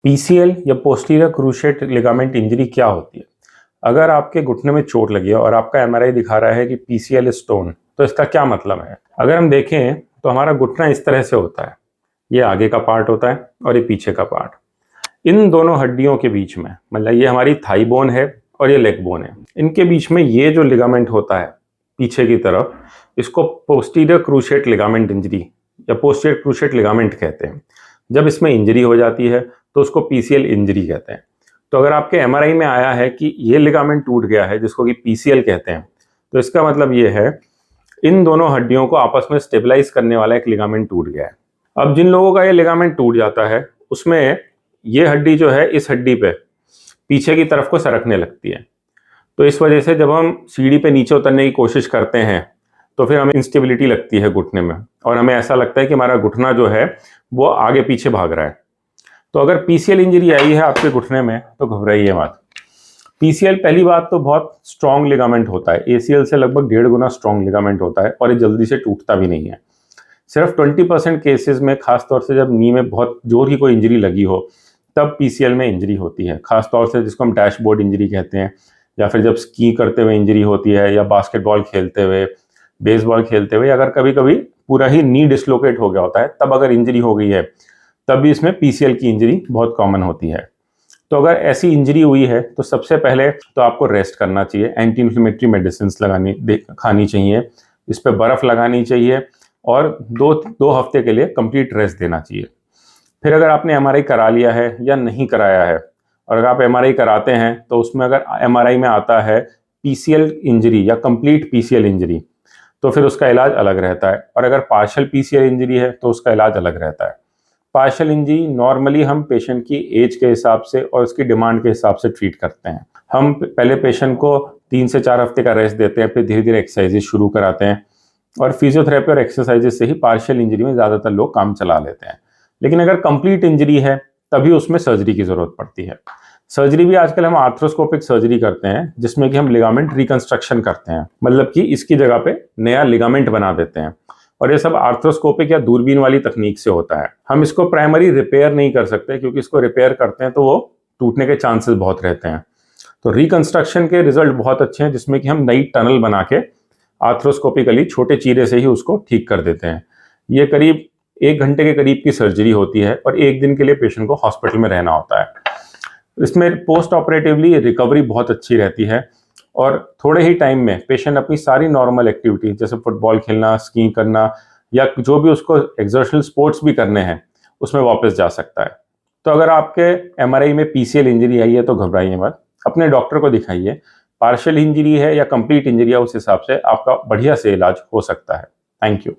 PCL या posterior cruciate ligament injury क्या होती है? अगर आपके घुटने में चोट लगी है और आपका एमआरआई दिखा रहा है कि पीसीएल स्टोन, तो इसका क्या मतलब है? अगर हम देखें तो हमारा घुटना इस तरह से होता है। ये आगे का पार्ट होता है और ये पीछे का पार्ट। इन दोनों हड्डियों के बीच में, मतलब ये हमारी थाई बोन है और ये लेग बोन है, इनके बीच में ये जो लिगामेंट होता है पीछे की तरफ, इसको पोस्टीरियर क्रूशिएट लिगामेंट इंजरी या पोस्टीरियर क्रूशिएट लिगामेंट कहते हैं। जब इसमें इंजरी हो जाती है तो उसको पीसीएल इंजरी कहते हैं। तो अगर आपके एमआरआई में आया है कि ये लिगामेंट टूट गया है जिसको कि पीसीएल कहते हैं, तो इसका मतलब ये है इन दोनों हड्डियों को आपस में स्टेबलाइज करने वाला एक लिगामेंट टूट गया है। अब जिन लोगों का ये लिगामेंट टूट जाता है उसमें ये हड्डी जो है इस हड्डी पे पीछे की तरफ को सरकने लगती है। तो इस वजह से जब हम सीढ़ी पे नीचे उतरने की कोशिश करते हैं तो फिर हमें इंस्टेबिलिटी लगती है घुटने में और हमें ऐसा लगता है कि हमारा घुटना जो है वो आगे पीछे भाग रहा है। तो अगर पीसीएल इंजरी आई है आपके घुटने में तो घबराइए मत। पीसीएल पहली बात तो बहुत स्ट्रॉन्ग लिगामेंट होता है, एसीएल से लगभग 1.5 गुना स्ट्रॉन्ग लिगामेंट होता है और ये जल्दी से टूटता भी नहीं है। सिर्फ 20% केसेस में, खासतौर से जब नी में बहुत जोर की कोई इंजरी लगी हो तब पीसीएल में इंजरी होती है, खासतौर से जिसको हम डैशबोर्ड इंजरी कहते हैं, या फिर जब स्की करते हुए इंजरी होती है, या बास्केटबॉल खेलते हुए, बेसबॉल खेलते हुए, अगर कभी कभी पूरा ही नी डिसलोकेट हो गया होता है तब अगर इंजरी हो गई है तब भी इसमें पीसीएल की इंजरी बहुत कॉमन होती है। तो अगर ऐसी इंजरी हुई है तो सबसे पहले तो आपको रेस्ट करना चाहिए, एंटी इन्फ्लेमेटरी मेडिसिन खानी चाहिए, इस पर बर्फ़ लगानी चाहिए और दो हफ्ते के लिए कंप्लीट रेस्ट देना चाहिए। फिर अगर आपने एमआरआई करा लिया है या नहीं कराया है, और अगर आप एमआरआई कराते हैं तो उसमें अगर एमआरआई में आता है पीसीएल इंजरी या कंप्लीट पीसीएल इंजरी तो फिर उसका इलाज अलग रहता है, और अगर पार्शियल पीसीएल इंजरी है तो उसका इलाज अलग रहता है। पार्शियल इंजरी नॉर्मली हम पेशेंट की एज के हिसाब से और उसकी डिमांड के हिसाब से ट्रीट करते हैं। हम पहले पेशेंट को 3 से 4 हफ्ते का रेस्ट देते हैं, फिर धीरे धीरे एक्सरसाइजेज शुरू कराते हैं, और फिजियोथेरेपी और एक्सरसाइजेज से ही पार्शियल इंजरी में ज़्यादातर लोग काम चला लेते हैं। लेकिन अगर कंप्लीट इंजरी है तभी उसमें सर्जरी की ज़रूरत पड़ती है। सर्जरी भी आजकल हम आर्थ्रोस्कोपिक सर्जरी करते हैं, जिसमें कि हम लिगामेंट रिकंस्ट्रक्शन करते हैं, मतलब कि इसकी जगह पे नया लिगामेंट बना देते हैं, और ये सब आर्थ्रोस्कोपिक या दूरबीन वाली तकनीक से होता है। हम इसको प्राइमरी रिपेयर नहीं कर सकते, क्योंकि इसको रिपेयर करते हैं तो वो टूटने के चांसेस बहुत रहते हैं। तो रिकंस्ट्रक्शन के रिजल्ट बहुत अच्छे हैं, जिसमें कि हम नई टनल बना के आर्थ्रोस्कोपिकली छोटे चीरे से ही उसको ठीक कर देते हैं। ये करीब 1 घंटे के करीब की सर्जरी होती है और 1 दिन के लिए पेशेंट को हॉस्पिटल में रहना होता है। इसमें पोस्ट ऑपरेटिवली रिकवरी बहुत अच्छी रहती है, और थोड़े ही टाइम में पेशेंट अपनी सारी नॉर्मल एक्टिविटी जैसे फुटबॉल खेलना, स्कीइंग करना, या जो भी उसको एक्सर्शनल स्पोर्ट्स भी करने हैं उसमें वापस जा सकता है। तो अगर आपके एमआरआई में पीसीएल इंजरी आई है तो घबराइए मत, अपने डॉक्टर को दिखाइए। पार्शियल इंजरी है या कंप्लीट इंजरी है, उस हिसाब से आपका बढ़िया से इलाज हो सकता है। Thank you.